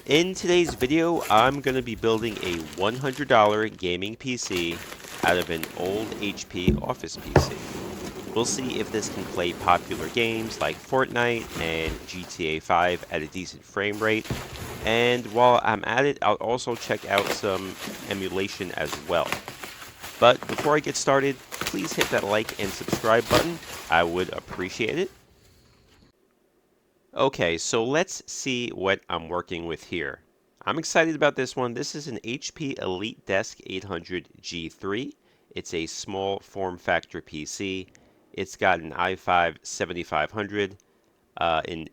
In today's video, I'm going to be building a $100 gaming PC out of an old HP Office PC. We'll see if this can play popular games like Fortnite and GTA 5 at a decent frame rate. And while I'm at it, I'll also check out some emulation as well. But before I get started, please hit that like and subscribe button. I would appreciate it. Okay, so let's see what I'm working with here. I'm excited about this one. This is an HP EliteDesk 800 G3. It's a small form factor PC. It's got an i5 7500, an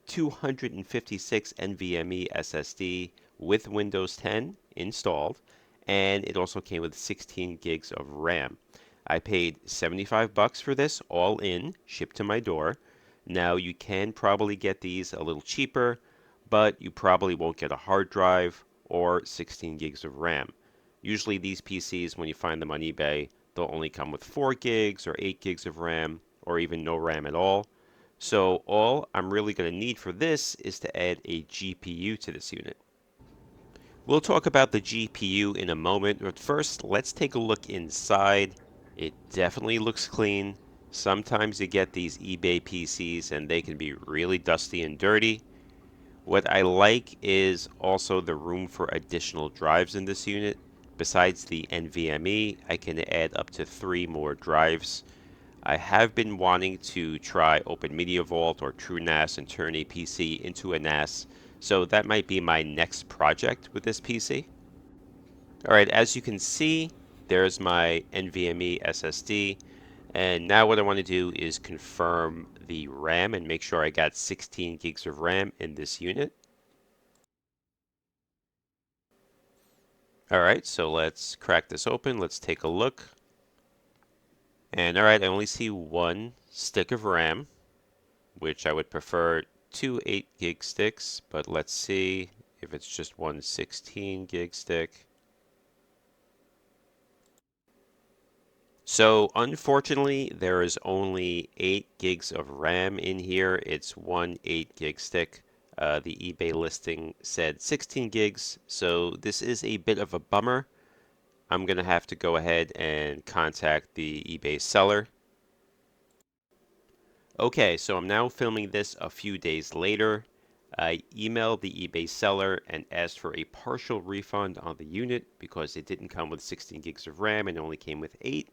256 NvMe SSD with Windows 10 installed, and it also came with 16 gigs of RAM. I paid 75 bucks for this, all in, shipped to my door. Now you can probably get these a little cheaper, but you probably won't get a hard drive or 16 gigs of RAM. Usually these PCs, when you find them on eBay, they'll only come with 4 gigs or 8 gigs of RAM, or even no RAM at all. So all I'm really going to need for this is to add a GPU to this unit. We'll talk about the GPU in a moment, but first let's take a look inside. It definitely looks clean. Sometimes you get these eBay PCs and they can be really dusty and dirty. What I like is also the room for additional drives in this unit. Besides the NvMe, I can add up to 3 more drives. I have been wanting to try Open Media Vault or TrueNAS and turn a PC into a NAS, so that might be my next project with this PC. Alright, as you can see, there's my NvMe SSD, and now what I want to do is confirm the RAM and make sure I got 16 gigs of RAM in this unit. Alright, so let's crack this open, let's take a look. And alright, I only see one stick of RAM, which I would prefer 2 8 gig sticks, but let's see if it's just one 16 gig stick. So unfortunately, there is only 8 gigs of RAM in here. It's one 8 gig stick. The eBay listing said 16 gigs, so this is a bit of a bummer. I'm going to have to go ahead and contact the eBay seller. Okay, so I'm now filming this a few days later. I emailed the eBay seller and asked for a partial refund on the unit because it didn't come with 16 gigs of RAM and only came with 8.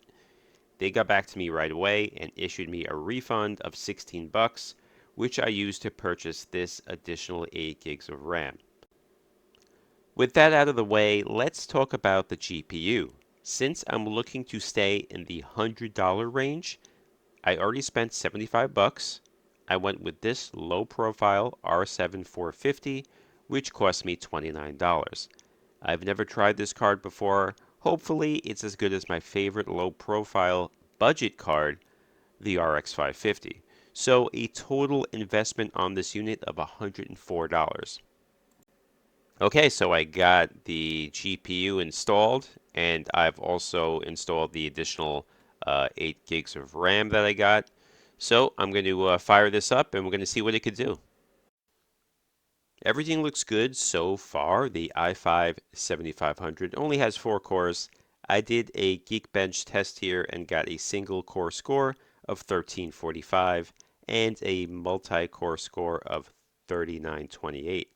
They got back to me right away and issued me a refund of 16 bucks, which I used to purchase this additional 8 gigs of RAM. With that out of the way, let's talk about the GPU. Since I'm looking to stay in the $100 range, I already spent 75 bucks. I went with this low profile R7 450, which cost me $29. I've never tried this card before. Hopefully it's as good as my favorite low profile budget card, the RX 550. So a total investment on this unit of $104. Okay, so I got the GPU installed, and I've also installed the additional 8 gigs of RAM that I got. So I'm going to fire this up, and we're going to see what it could do. Everything looks good so far. The i5 7500 only has 4 cores. I did a Geekbench test here and got a single core score of 1345 and a multi-core score of 3928.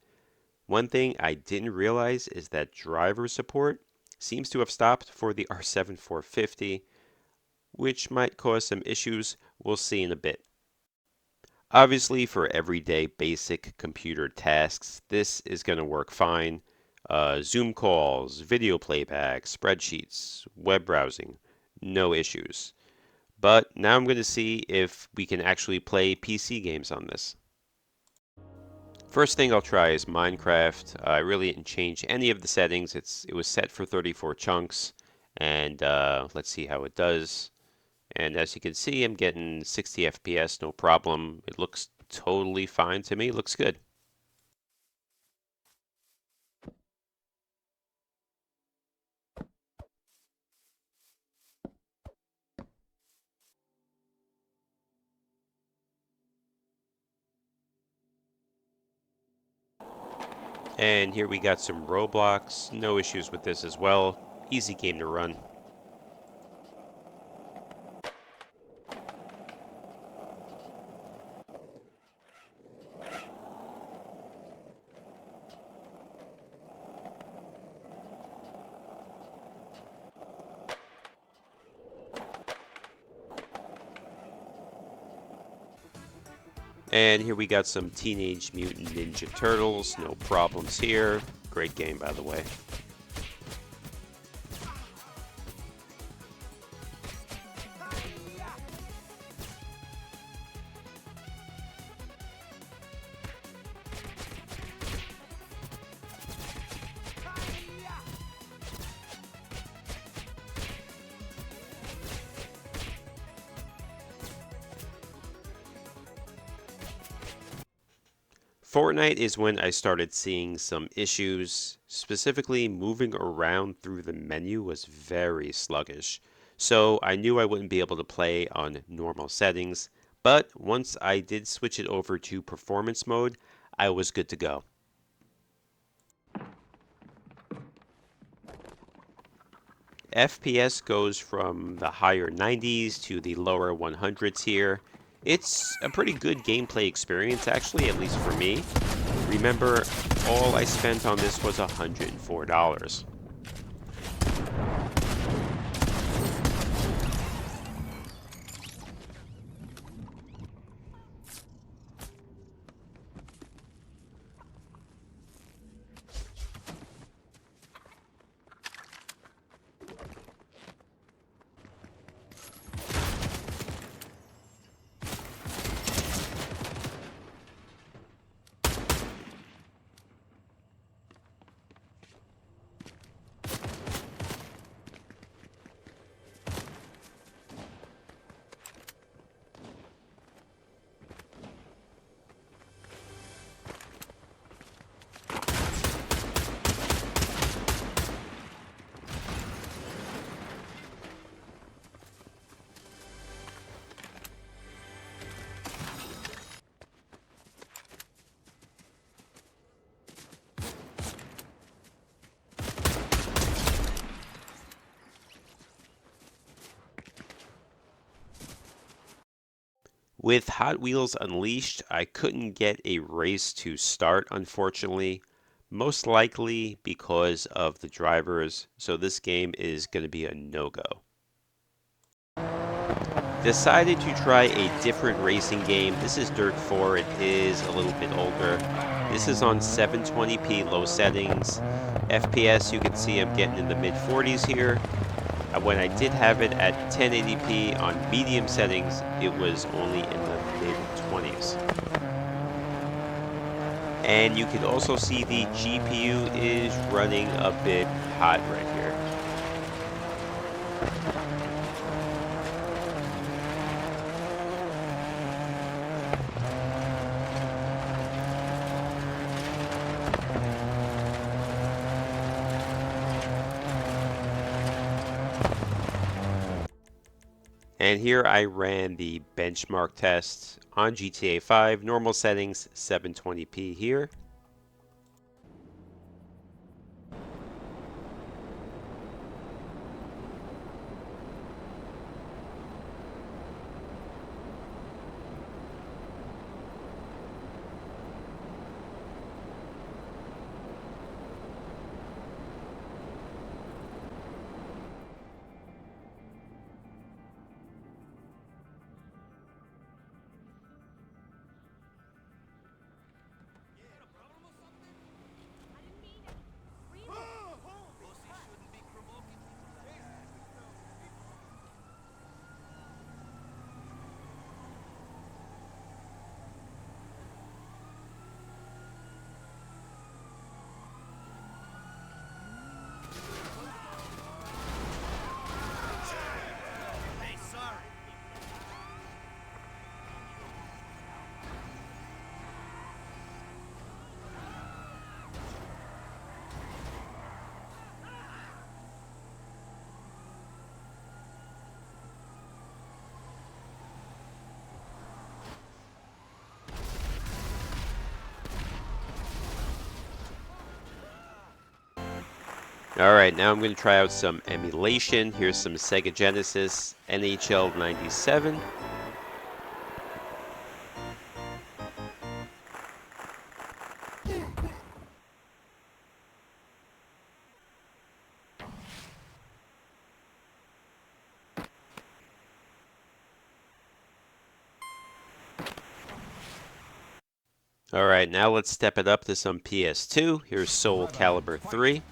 One thing I didn't realize is that driver support seems to have stopped for the R7 450, which might cause some issues. We'll see in a bit. Obviously, for everyday basic computer tasks, this is going to work fine. Zoom calls, video playback, spreadsheets, web browsing, no issues. But now I'm going to see if we can actually play PC games on this. First thing I'll try is Minecraft. I really didn't change any of the settings. It was set for 34 chunks, and let's see how it does. And as you can see, I'm getting 60 FPS, no problem. It looks totally fine to me. It looks good. And here we got some Roblox. No issues with this as well. Easy game to run. And here we got some Teenage Mutant Ninja Turtles. No problems here. Great game, by the way. Fortnite is when I started seeing some issues. Specifically, moving around through the menu was very sluggish. So I knew I wouldn't be able to play on normal settings, but once I did switch it over to performance mode, I was good to go. FPS goes from the higher 90s to the lower 100s here. It's a pretty good gameplay experience, actually, at least for me. Remember, all I spent on this was $104. With Hot Wheels Unleashed, I couldn't get a race to start, unfortunately, most likely because of the drivers, so this game is going to be a no-go. Decided to try a different racing game. This is Dirt 4. It is a little bit older. This is on 720p low settings. FPS, you can see I'm getting in the mid-40s here. When I did have it at 1080p on medium settings, it was only in the mid-20s. And you can also see the GPU is running a bit hot right here. And here I ran the benchmark test on GTA 5, normal settings, 720p here. Alright, now I'm going to try out some emulation. Here's some Sega Genesis NHL 97. Alright, now let's step it up to some PS2. Here's Soul Calibur 3.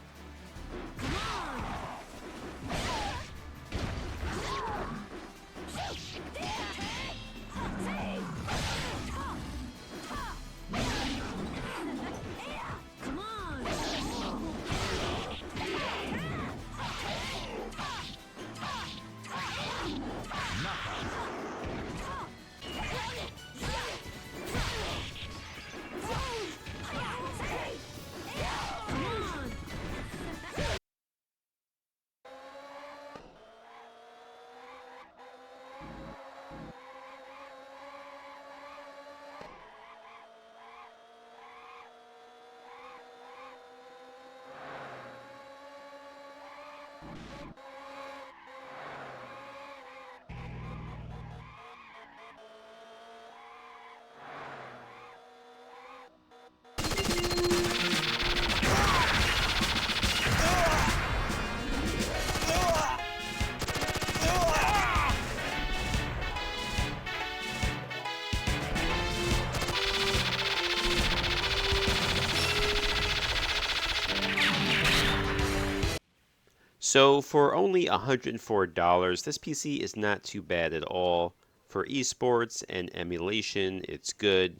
So for only $104, this PC is not too bad at all. For esports and emulation, it's good.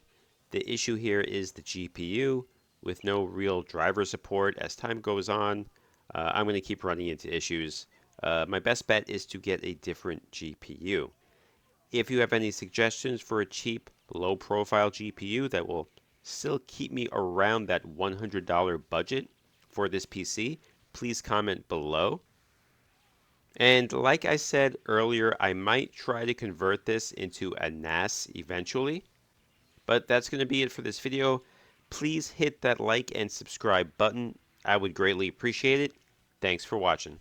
The issue here is the GPU. With no real driver support as time goes on, I'm going to keep running into issues. My best bet is to get a different GPU. If you have any suggestions for a cheap, low-profile GPU that will still keep me around that $100 budget for this PC, please comment below. And like I said earlier, I might try to convert this into a NAS eventually. But that's going to be it for this video. Please hit that like and subscribe button. I would greatly appreciate it. Thanks for watching.